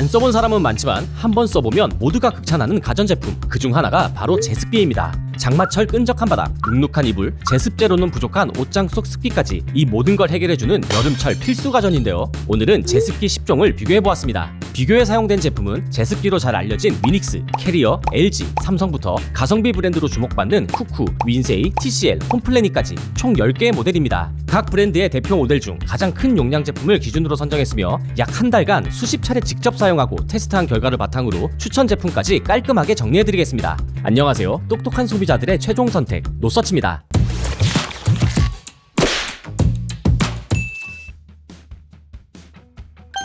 안 써본 사람은 많지만 한번 써보면 모두가 극찬하는 가전제품, 그중 하나가 바로 제습기입니다. 장마철 끈적한 바닥, 눅눅한 이불, 제습제로는 부족한 옷장 속 습기까지 이 모든 걸 해결해주는 여름철 필수 가전인데요. 오늘은 제습기 10종을 비교해보았습니다. 비교에 사용된 제품은 제습기로 잘 알려진 위닉스, 캐리어, LG, 삼성부터 가성비 브랜드로 주목받는 쿠쿠, 윈세이, TCL, 홈플래닛까지 총 10개의 모델입니다. 각 브랜드의 대표 모델 중 가장 큰 용량 제품을 기준으로 선정했으며 약 한 달간 수십 차례 직접 사용하고 테스트한 결과를 바탕으로 추천 제품까지 깔끔하게 정리해드리겠습니다. 안녕하세요. 똑똑한 소비자들의 최종 선택, 노서치입니다.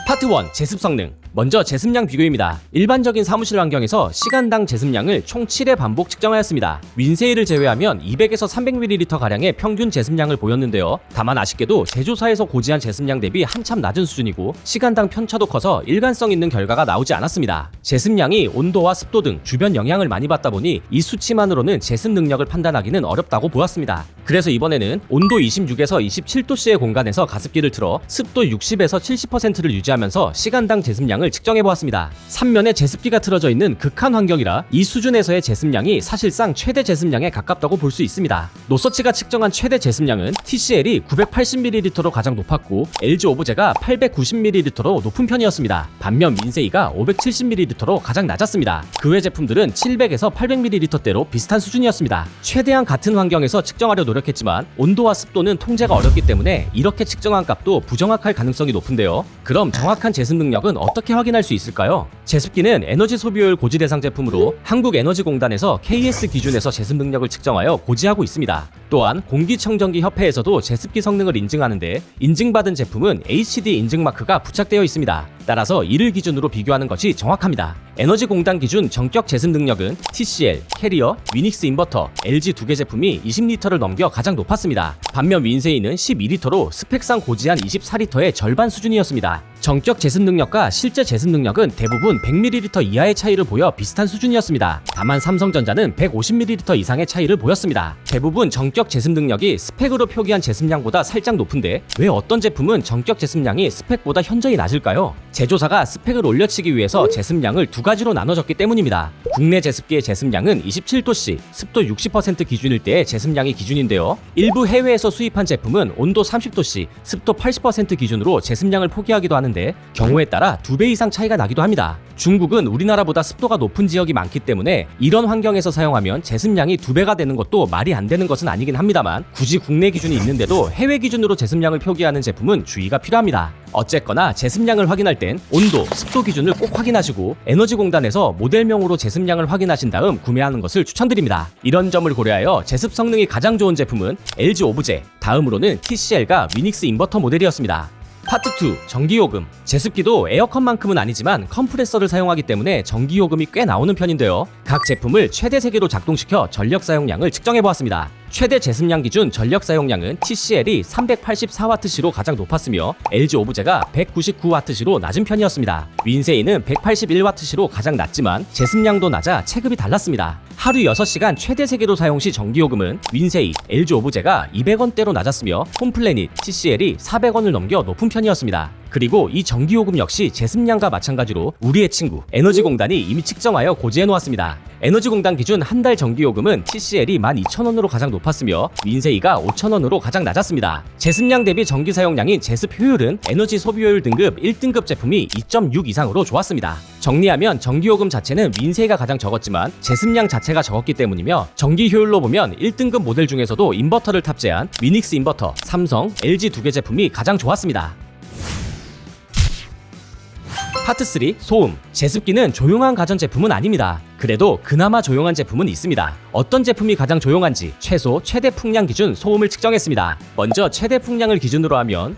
파트 1. 제습 성능. 먼저 제습량 비교입니다. 일반적인 사무실 환경에서 시간당 제습량을 총 7회 반복 측정하였습니다. 윈세이를 제외하면 200에서 300ml가량의 평균 제습량을 보였는데요. 다만 아쉽게도 제조사에서 고지한 제습량 대비 한참 낮은 수준이고 시간당 편차도 커서 일관성 있는 결과가 나오지 않았습니다. 제습량이 온도와 습도 등 주변 영향을 많이 받다 보니 이 수치만으로는 제습 능력을 판단하기는 어렵다고 보았습니다. 그래서 이번에는 온도 26에서 27도씨의 공간에서 가습기를 틀어 습도 60에서 70%를 유지하면서 시간당 제습량을 측정해보았습니다. 3면에 제습기가 틀어져 있는 극한 환경이라 이 수준에서의 제습량이 사실상 최대 제습량에 가깝다고 볼 수 있습니다. 노서치가 측정한 최대 제습량은 TCL이 980ml로 가장 높았고 LG 오브제가 890ml로 높은 편이었습니다. 반면 윈세이가 570ml로 가장 낮았습니다. 그 외 제품들은 700에서 800ml대로 비슷한 수준이었습니다. 최대한 같은 환경에서 측정하려 노력했지만 온도와 습도는 통제가 어렵기 때문에 이렇게 측정한 값도 부정확할 가능성이 높은데요. 그럼 정확한 제습 능력은 어떻게 확인할 수 있을까요? 제습기는 에너지 소비효율 고지 대상 제품으로 한국에너지공단에서 KS 기준에서 제습 능력을 측정하여 고지하고 있습니다. 또한 공기청정기 협회에서도 제습기 성능을 인증하는데 인증받은 제품은 HD 인증 마크가 부착되어 있습니다. 따라서 이를 기준으로 비교하는 것이 정확합니다. 에너지공단 기준 전격 제습 능력은 TCL, 캐리어, 위닉스 인버터, LG 두 개 제품이 20L를 넘겨 가장 높았습니다. 반면 윈세이는 12L로 스펙상 고지한 24L의 절반 수준이었습니다. 전격 제습 능력과 실제 제습 능력은 대부분 100ml 이하의 차이를 보여 비슷한 수준이었습니다. 다만 삼성전자는 150ml 이상의 차이를 보였습니다. 대부분 전격 제습 능력이 스펙으로 표기한 제습량보다 살짝 높은데 왜 어떤 제품은 전격 제습량이 스펙보다 현저히 낮을까요? 제조사가 스펙을 올려치기 위해서 제습량을 두 가지로 나눠줬기 때문입니다. 국내 제습기의 제습량은 27도씨, 습도 60% 기준일 때의 제습량이 기준인데요. 일부 해외에서 수입한 제품은 온도 30도씨, 습도 80% 기준으로 제습량을 포기하기도 하는데 경우에 따라 2배 이상 차이가 나기도 합니다. 중국은 우리나라보다 습도가 높은 지역이 많기 때문에 이런 환경에서 사용하면 제습량이 2배가 되는 것도 말이 안 되는 것은 아니긴 합니다만 굳이 국내 기준이 있는데도 해외 기준으로 제습량을 표기하는 제품은 주의가 필요합니다. 어쨌거나 제습량을 확인할 땐 온도, 습도 기준을 꼭 확인하시고 에너지공단에서 모델명으로 제습량을 확인하신 다음 구매하는 것을 추천드립니다. 이런 점을 고려하여 제습 성능이 가장 좋은 제품은 LG 오브제, 다음으로는 TCL과 위닉스 인버터 모델이었습니다. 파트 2. 전기요금. 제습기도 에어컨만큼은 아니지만 컴프레서를 사용하기 때문에 전기요금이 꽤 나오는 편인데요. 각 제품을 최대 세기로 작동시켜 전력 사용량을 측정해보았습니다. 최대 제습량 기준 전력 사용량은 TCL이 384W시로 가장 높았으며 LG 오브제가 199W시로 낮은 편이었습니다. 윈세이는 181W시로 가장 낮지만 제습량도 낮아 체급이 달랐습니다. 하루 6시간 최대 세기로 사용 시 전기요금은 윈세이, LG 오브제가 200원대로 낮았으며 홈플래닛, TCL이 400원을 넘겨 높은 편이었습니다. 그리고 이 전기요금 역시 제습량과 마찬가지로 우리의 친구 에너지공단이 이미 측정하여 고지해 놓았습니다. 에너지공단 기준 한 달 전기요금은 TCL이 12,000원으로 가장 높았으며 윈세이가 5,000원으로 가장 낮았습니다. 제습량 대비 전기 사용량인 제습 효율은 에너지 소비효율 등급 1등급 제품이 2.6 이상으로 좋았습니다. 정리하면 전기요금 자체는 윈세이가 가장 적었지만 제습량 자체가 적었기 때문이며 전기 효율로 보면 1등급 모델 중에서도 인버터를 탑재한 위닉스 인버터, 삼성, LG 두 개 제품이 가장 좋았습니다. 파트 3. 소음. 제습기는 조용한 가전제품은 아닙니다. 그래도 그나마 조용한 제품은 있습니다. 어떤 제품이 가장 조용한지 최소, 최대 풍량 기준 소음을 측정했습니다. 먼저 최대 풍량을 기준으로 하면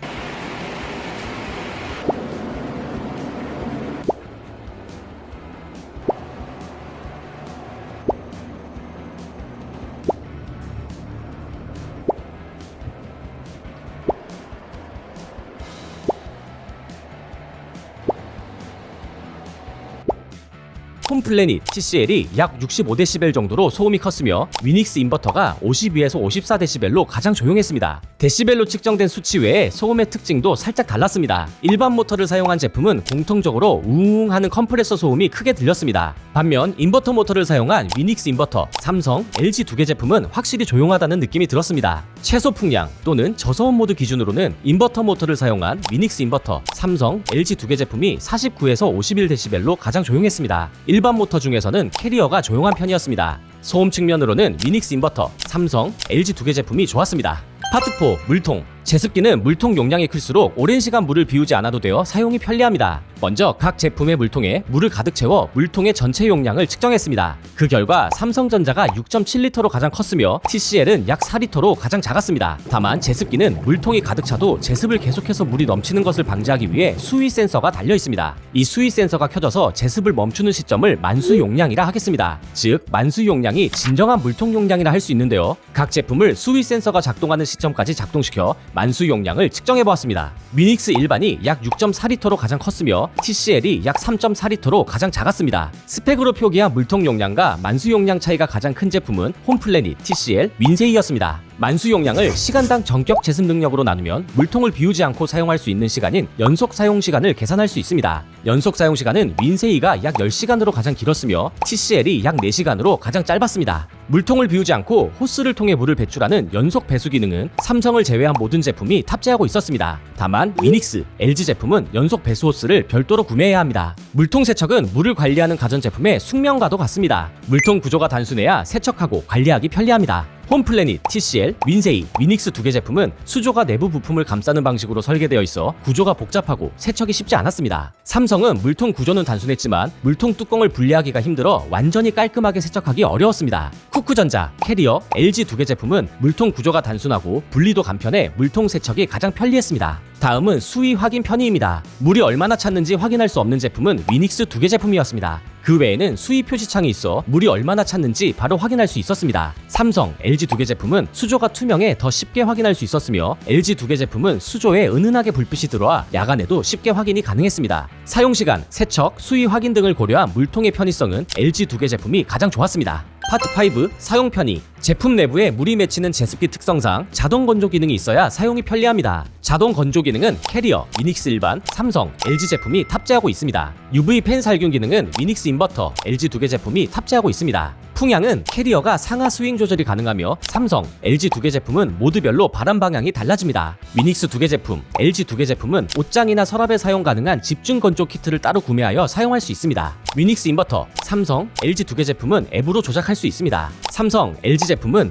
홈플래닛 TCL이 약 65dB 정도로 소음이 컸으며 위닉스 인버터가 52에서 54dB로 가장 조용했습니다. 데시벨로 측정된 수치 외에 소음의 특징도 살짝 달랐습니다. 일반 모터를 사용한 제품은 공통적으로 우웅 하는 컴프레서 소음이 크게 들렸습니다. 반면 인버터 모터를 사용한 위닉스 인버터, 삼성, LG 두 개 제품은 확실히 조용하다는 느낌이 들었습니다. 최소 풍량 또는 저소음 모드 기준으로는 인버터 모터를 사용한 위닉스 인버터, 삼성, LG 두 개 제품이 49에서 51dB로 가장 조용했습니다. 일반 모터 중에서는 캐리어가 조용한 편이었습니다. 소음 측면으로는 위닉스 인버터, 삼성, LG 두 개 제품이 좋았습니다. 파트 4. 물통. 제습기는 물통 용량이 클수록 오랜 시간 물을 비우지 않아도 되어 사용이 편리합니다. 먼저 각 제품의 물통에 물을 가득 채워 물통의 전체 용량을 측정했습니다. 그 결과 삼성전자가 6.7리터로 가장 컸으며 TCL은 약 4리터로 가장 작았습니다. 다만 제습기는 물통이 가득 차도 제습을 계속해서 물이 넘치는 것을 방지하기 위해 수위 센서가 달려 있습니다. 이 수위 센서가 켜져서 제습을 멈추는 시점을 만수 용량이라 하겠습니다. 즉 만수 용량이 진정한 물통 용량이라 할 수 있는데요. 각 제품을 수위 센서가 작동하는 시점까지 작동시켜 만수 용량을 측정해보았습니다. 위닉스 일반이 약 6.4리터로 가장 컸으며 TCL이 약 3.4리터로 가장 작았습니다. 스펙으로 표기한 물통 용량과 만수 용량 차이가 가장 큰 제품은 홈플래닛, TCL, 윈세이였습니다. 만수 용량을 시간당 전격 제습 능력으로 나누면 물통을 비우지 않고 사용할 수 있는 시간인 연속 사용 시간을 계산할 수 있습니다. 연속 사용 시간은 윈세이가 약 10시간으로 가장 길었으며 TCL이 약 4시간으로 가장 짧았습니다. 물통을 비우지 않고 호스를 통해 물을 배출하는 연속 배수 기능은 삼성을 제외한 모든 제품이 탑재하고 있었습니다. 다만 위닉스, LG 제품은 연속 배수 호스를 별도로 구매해야 합니다. 물통 세척은 물을 관리하는 가전제품의 숙명과도 같습니다. 물통 구조가 단순해야 세척하고 관리하기 편리합니다. 홈플래닛, TCL, 윈세이, 위닉스 두 개 제품은 수조가 내부 부품을 감싸는 방식으로 설계되어 있어 구조가 복잡하고 세척이 쉽지 않았습니다. 삼성은 물통 구조는 단순했지만 물통 뚜껑을 분리하기가 힘들어 완전히 깔끔하게 세척하기 어려웠습니다. 쿠쿠전자, 캐리어, LG 두 개 제품은 물통 구조가 단순하고 분리도 간편해 물통 세척이 가장 편리했습니다. 다음은 수위 확인 편의입니다. 물이 얼마나 찼는지 확인할 수 없는 제품은 위닉스 두 개 제품이었습니다. 그 외에는 수위 표시창이 있어 물이 얼마나 찼는지 바로 확인할 수 있었습니다. 삼성, LG 두 개 제품은 수조가 투명해 더 쉽게 확인할 수 있었으며 LG 두 개 제품은 수조에 은은하게 불빛이 들어와 야간에도 쉽게 확인이 가능했습니다. 사용시간, 세척, 수위 확인 등을 고려한 물통의 편의성은 LG 두 개 제품이 가장 좋았습니다. 파트 5. 사용 편의. 제품 내부에 물이 맺히는 제습기 특성상 자동 건조 기능이 있어야 사용이 편리합니다. 자동 건조 기능은 캐리어, 위닉스 일반, 삼성, LG 제품이 탑재하고 있습니다. UV 팬 살균 기능은 위닉스 인버터, LG 두 개 제품이 탑재하고 있습니다. 풍향은 캐리어가 상하 스윙 조절이 가능하며 삼성, LG 두 개 제품은 모드별로 바람 방향이 달라집니다. 위닉스 두 개 제품, LG 두 개 제품은 옷장이나 서랍에 사용 가능한 집중 건조 키트를 따로 구매하여 사용할 수 있습니다. 위닉스 인버터, 삼성, LG 두 개 제품은 앱으로 조작할 수 있습니다. 삼성, LG 제품은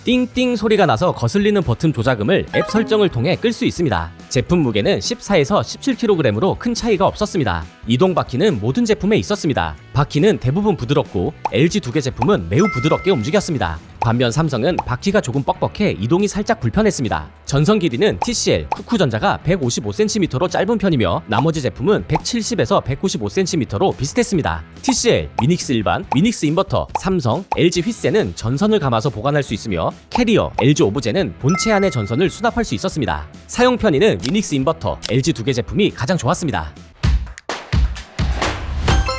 띵띵 소리가 나서 거슬리는 버튼 조작음을 앱 설정을 통해 끌 수 있습니다. 제품 무게는 14에서 17kg으로 큰 차이가 없었습니다. 이동 바퀴는 모든 제품에 있었습니다. 바퀴는 대부분 부드럽고 LG 두 개 제품은 매우 부드럽게 움직였습니다. 반면 삼성은 바퀴가 조금 뻑뻑해 이동이 살짝 불편했습니다. 전선 길이는 TCL, 쿠쿠전자가 155cm로 짧은 편이며 나머지 제품은 170에서 195cm로 비슷했습니다. TCL, 위닉스 일반, 위닉스 인버터, 삼성, LG 휘세는 전선을 감아서 보관할 수 있으며 캐리어, LG 오브제는 본체 안에 전선을 수납할 수 있었습니다. 사용 편의는 위닉스 인버터, LG 두 개 제품이 가장 좋았습니다.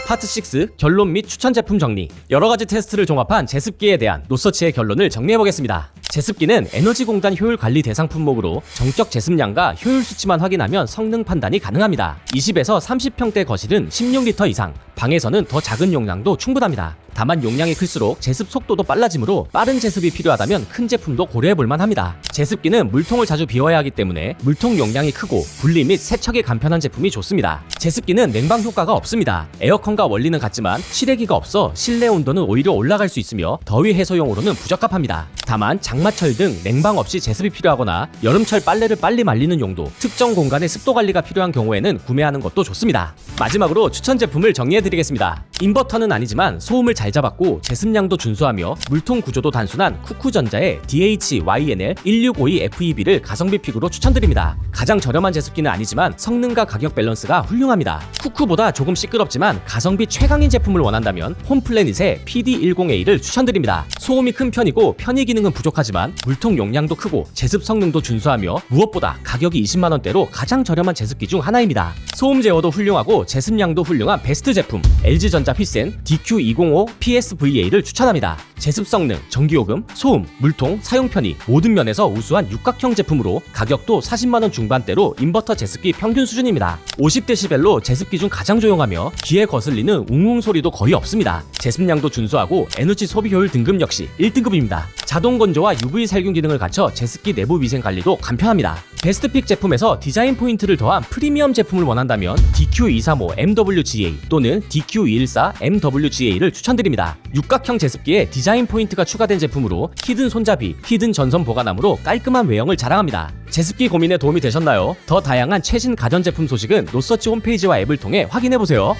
파트 6. 결론 및 추천 제품 정리. 여러가지 테스트를 종합한 제습기에 대한 노서치의 결론을 정리해보겠습니다. 제습기는 에너지공단 효율 관리 대상 품목으로 정적 제습량과 효율 수치만 확인하면 성능 판단이 가능합니다. 20에서 30평대 거실은 16리터 이상, 방에서는 더 작은 용량도 충분합니다. 다만 용량이 클수록 제습 속도도 빨라지므로 빠른 제습이 필요하다면 큰 제품도 고려해볼만 합니다. 제습기는 물통을 자주 비워야 하기 때문에 물통 용량이 크고 분리 및 세척이 간편한 제품이 좋습니다. 제습기는 냉방 효과가 없습니다. 에어컨과 원리는 같지만 실외기가 없어 실내 온도는 오히려 올라갈 수 있으며 더위 해소용으로는 부적합합니다. 다만 장마철 등 냉방 없이 제습이 필요하거나 여름철 빨래를 빨리 말리는 용도, 특정 공간의 습도 관리가 필요한 경우에는 구매하는 것도 좋습니다. 마지막으로 추천 제품을 정리해드리겠습니다. 인버터는 아니지만 소음을 잘 잡았고 제습량도 준수하며 물통 구조도 단순한 쿠쿠전자의 DH-YNL1652FEB를 가성비 픽으로 추천드립니다. 가장 저렴한 제습기는 아니지만 성능과 가격 밸런스가 훌륭합니다. 쿠쿠보다 조금 시끄럽지만 가성비 최강인 제품을 원한다면 홈플래닛의 PD10A를 추천드립니다. 소음이 큰 편이고 편의 기능은 부족하지만 물통 용량도 크고 제습 성능도 준수하며 무엇보다 가격이 20만원대로 가장 저렴한 제습기 중 하나입니다. 소음 제어도 훌륭하고 제습량도 훌륭한 베스트 제품 LG전자 휘센 DQ205PSVA를 추천합니다. 제습 성능, 전기요금, 소음, 물통, 사용 편의 모든 면에서 우수한 육각형 제품으로 가격도 40만원 중반대로 인버터 제습기 평균 수준입니다. 50dB로 제습기 중 가장 조용하며 귀에 거슬리는 웅웅 소리도 거의 없습니다. 제습량도 준수하고 에너지 소비 효율 등급 역시 1등급입니다. 자동 건조와 UV 살균 기능을 갖춰 제습기 내부 위생 관리도 간편합니다. 베스트픽 제품에서 디자인 포인트를 더한 프리미엄 제품을 원한다면 DQ235MWGA 또는 DQ214MWGA를 추천드립니다. 육각형 제습기에 디자인 포인트가 추가된 제품으로 히든 손잡이, 히든 전선 보관함으로 깔끔한 외형을 자랑합니다. 제습기 고민에 도움이 되셨나요? 더 다양한 최신 가전제품 소식은 노서치 홈페이지와 앱을 통해 확인해보세요.